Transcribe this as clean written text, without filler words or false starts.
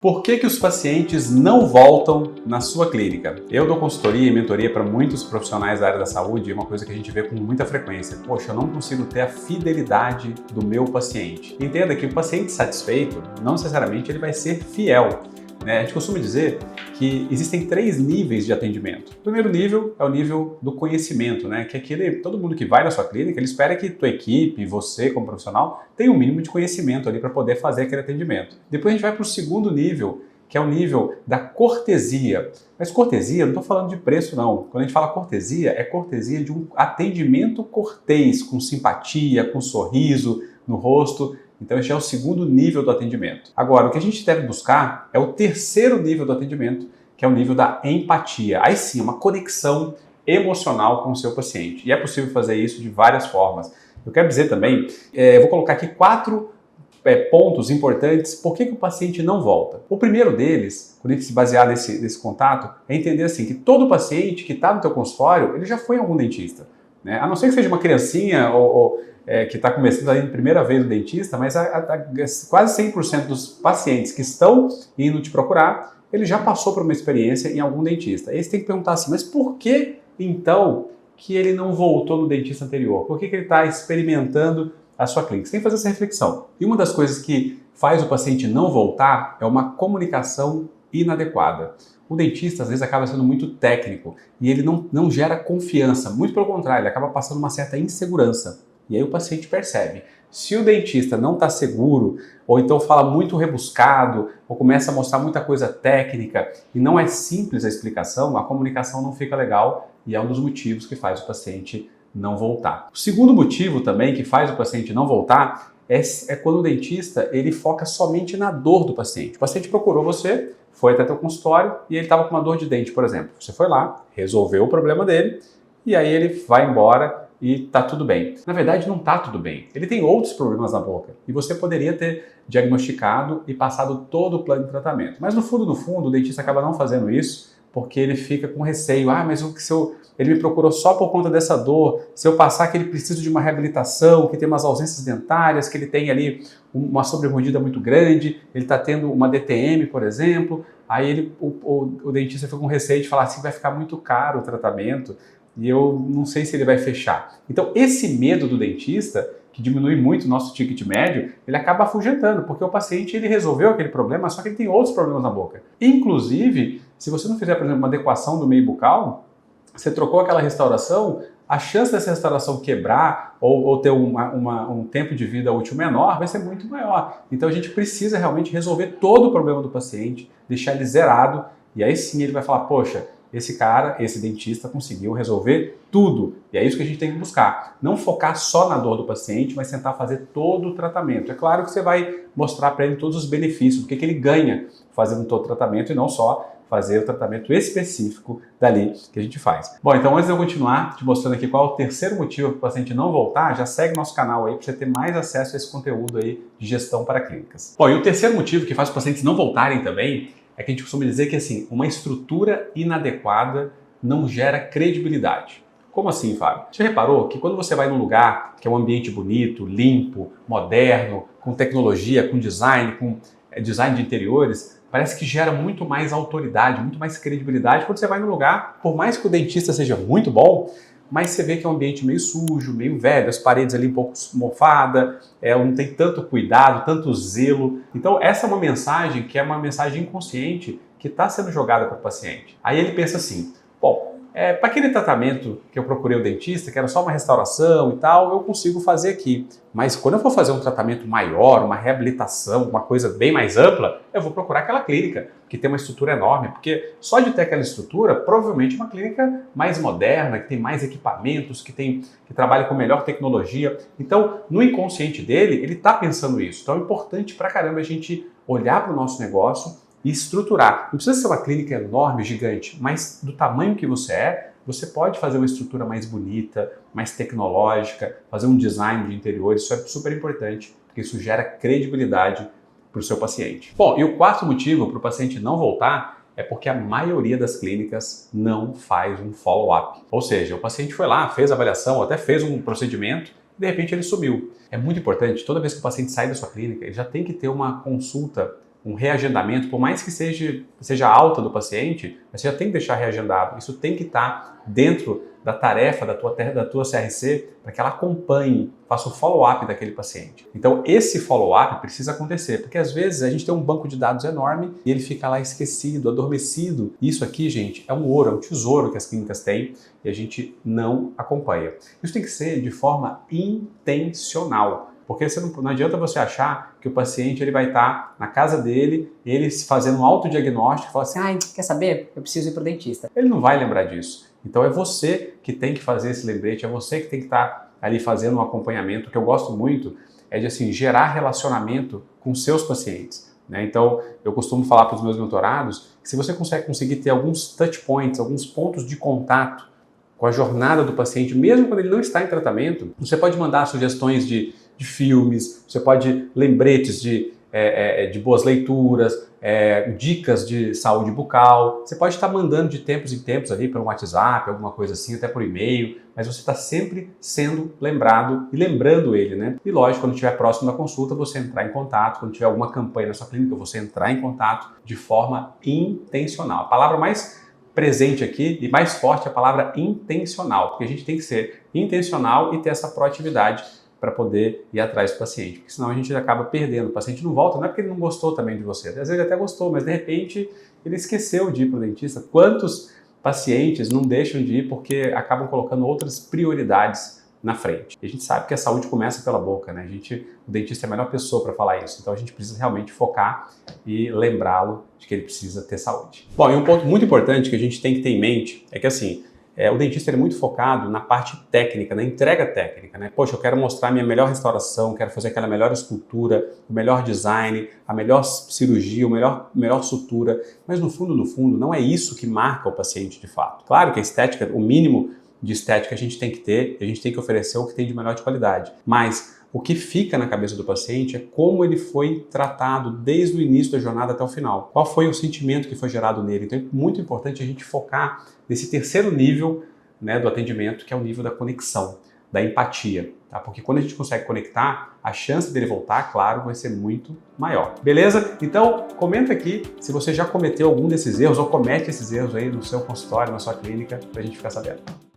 Por que os pacientes não voltam na sua clínica? Eu dou consultoria e mentoria para muitos profissionais da área da saúde e é uma coisa que a gente vê com muita frequência. Poxa, eu não consigo ter a fidelidade do meu paciente. Entenda que o paciente satisfeito, não necessariamente ele vai ser fiel. A gente costuma dizer que existem 3 níveis de atendimento. O primeiro nível é o nível do conhecimento, que é todo mundo que vai na sua clínica, ele espera que tua equipe, você como profissional, tenha um mínimo de conhecimento ali para poder fazer aquele atendimento. Depois a gente vai para o segundo nível, que é o nível da cortesia. Mas cortesia, não estou falando de preço não. Quando a gente fala cortesia, é cortesia de um atendimento cortês, com simpatia, com sorriso no rosto. Então, esse é o segundo nível do atendimento. Agora, o que a gente deve buscar é o terceiro nível do atendimento, que é o nível da empatia. Aí sim, uma conexão emocional com o seu paciente. E é possível fazer isso de várias formas. Eu quero dizer também, eu vou colocar aqui 4 pontos importantes por que o paciente não volta. O primeiro deles, quando a gente se basear nesse contato, é entender assim, que todo paciente que está no teu consultório, ele já foi em algum dentista. A não ser que seja uma criancinha que está começando a ir a primeira vez no dentista, mas quase 100% dos pacientes que estão indo te procurar, ele já passou por uma experiência em algum dentista. Aí você tem que perguntar assim, mas por que então que ele não voltou no dentista anterior? Por que ele está experimentando a sua clínica? Você tem que fazer essa reflexão. E uma das coisas que faz o paciente não voltar é uma comunicação inadequada. O dentista, às vezes, acaba sendo muito técnico e ele não gera confiança. Muito pelo contrário, ele acaba passando uma certa insegurança. E aí o paciente percebe. Se o dentista não está seguro, ou então fala muito rebuscado, ou começa a mostrar muita coisa técnica e não é simples a explicação, a comunicação não fica legal e é um dos motivos que faz o paciente não voltar. O segundo motivo também que faz o paciente não voltar é quando o dentista ele foca somente na dor do paciente. O paciente procurou você, foi até teu consultório e ele estava com uma dor de dente, por exemplo. Você foi lá, resolveu o problema dele e aí ele vai embora e tá tudo bem. Na verdade, não tá tudo bem. Ele tem outros problemas na boca e você poderia ter diagnosticado e passado todo o plano de tratamento. Mas no fundo, o dentista acaba não fazendo isso porque ele fica com receio. Mas ele me procurou só por conta dessa dor, se eu passar que ele precisa de uma reabilitação, que tem umas ausências dentárias, que ele tem ali uma sobremordida muito grande, ele está tendo uma DTM, por exemplo, aí o dentista fica com receio de falar assim, vai ficar muito caro o tratamento, e eu não sei se ele vai fechar. Então, esse medo do dentista, que diminui muito o nosso ticket médio, ele acaba afugentando, porque o paciente ele resolveu aquele problema, só que ele tem outros problemas na boca. Inclusive, se você não fizer, por exemplo, uma adequação do meio bucal, você trocou aquela restauração, a chance dessa restauração quebrar ou ter um tempo de vida útil menor vai ser muito maior. Então, a gente precisa realmente resolver todo o problema do paciente, deixar ele zerado, e aí sim ele vai falar, poxa, esse dentista conseguiu resolver tudo. E é isso que a gente tem que buscar. Não focar só na dor do paciente, mas tentar fazer todo o tratamento. É claro que você vai mostrar para ele todos os benefícios, o que ele ganha fazendo todo o tratamento e não só fazer o tratamento específico dali que a gente faz. Bom, então antes de eu continuar te mostrando aqui qual é o terceiro motivo para o paciente não voltar, já segue nosso canal aí para você ter mais acesso a esse conteúdo aí de gestão para clínicas. Bom, e o terceiro motivo que faz os pacientes não voltarem também é que a gente costuma dizer que assim, uma estrutura inadequada não gera credibilidade. Como assim, Fábio? Você reparou que quando você vai num lugar que é um ambiente bonito, limpo, moderno, com tecnologia, com design de interiores, parece que gera muito mais autoridade, muito mais credibilidade quando você vai num lugar, por mais que o dentista seja muito bom, mas você vê que é um ambiente meio sujo, meio velho, as paredes ali um pouco mofadas, não tem tanto cuidado, tanto zelo. Então essa é uma mensagem que é uma mensagem inconsciente que está sendo jogada para o paciente. Aí ele pensa assim, bom, para aquele tratamento que eu procurei o dentista, que era só uma restauração e tal, eu consigo fazer aqui. Mas quando eu for fazer um tratamento maior, uma reabilitação, uma coisa bem mais ampla, eu vou procurar aquela clínica, que tem uma estrutura enorme, porque só de ter aquela estrutura, provavelmente uma clínica mais moderna, que tem mais equipamentos, que trabalha com melhor tecnologia. Então, no inconsciente dele, ele está pensando isso. Então é importante pra caramba a gente olhar para o nosso negócio e estruturar. Não precisa ser uma clínica enorme, gigante, mas do tamanho que você pode fazer uma estrutura mais bonita, mais tecnológica, fazer um design de interiores, isso é super importante, porque isso gera credibilidade para o seu paciente. Bom, e o quarto motivo para o paciente não voltar é porque a maioria das clínicas não faz um follow-up. Ou seja, o paciente foi lá, fez a avaliação, até fez um procedimento, e de repente ele sumiu. É muito importante, toda vez que o paciente sai da sua clínica, ele já tem que ter uma consulta um reagendamento, por mais que seja alta do paciente, você já tem que deixar reagendado. Isso tem que estar dentro da tarefa da tua CRC para que ela acompanhe, faça o follow-up daquele paciente. Então, esse follow-up precisa acontecer, porque às vezes a gente tem um banco de dados enorme e ele fica lá esquecido, adormecido. Isso aqui, gente, é um ouro, é um tesouro que as clínicas têm e a gente não acompanha. Isso tem que ser de forma intencional. Porque não adianta você achar que o paciente ele vai estar na casa dele, ele fazendo um autodiagnóstico e falar assim, Ai, quer saber? Eu preciso ir pro dentista. ele não vai lembrar disso. Então é você que tem que fazer esse lembrete, é você que tem que estar ali fazendo um acompanhamento. O que eu gosto muito é de assim, gerar relacionamento com seus pacientes, né? Então eu costumo falar para os meus mentorados que se você conseguir ter alguns touch points, alguns pontos de contato com a jornada do paciente, mesmo quando ele não está em tratamento, você pode mandar sugestões de filmes, você pode lembretes de boas leituras, dicas de saúde bucal. Você pode estar mandando de tempos em tempos ali pelo WhatsApp, alguma coisa assim, até por e-mail, mas você está sempre sendo lembrado e lembrando ele, né? E lógico, quando estiver próximo da consulta, você entrar em contato, quando tiver alguma campanha na sua clínica, você entrar em contato de forma intencional. A palavra mais presente aqui e mais forte é a palavra intencional, porque a gente tem que ser intencional e ter essa proatividade para poder ir atrás do paciente, porque senão a gente acaba perdendo. O paciente não volta, não é porque ele não gostou também de você, às vezes ele até gostou, mas de repente ele esqueceu de ir para o dentista. Quantos pacientes não deixam de ir porque acabam colocando outras prioridades na frente? E a gente sabe que a saúde começa pela boca, né? O dentista é a melhor pessoa para falar isso, então a gente precisa realmente focar e lembrá-lo de que ele precisa ter saúde. Bom, e um ponto muito importante que a gente tem que ter em mente é que assim, o dentista é muito focado na parte técnica, na entrega técnica, né? Poxa, eu quero mostrar minha melhor restauração, quero fazer aquela melhor escultura, o melhor design, a melhor cirurgia, a melhor sutura, mas no fundo, não é isso que marca o paciente de fato. Claro que a estética, o mínimo de estética a gente tem que ter, a gente tem que oferecer o que tem de melhor de qualidade, mas o que fica na cabeça do paciente é como ele foi tratado desde o início da jornada até o final. Qual foi o sentimento que foi gerado nele? Então é muito importante a gente focar nesse terceiro nível, né, do atendimento, que é o nível da conexão, da empatia. Tá? Porque quando a gente consegue conectar, a chance dele voltar, claro, vai ser muito maior. Beleza? Então, comenta aqui se você já cometeu algum desses erros ou comete esses erros aí no seu consultório, na sua clínica, para a gente ficar sabendo.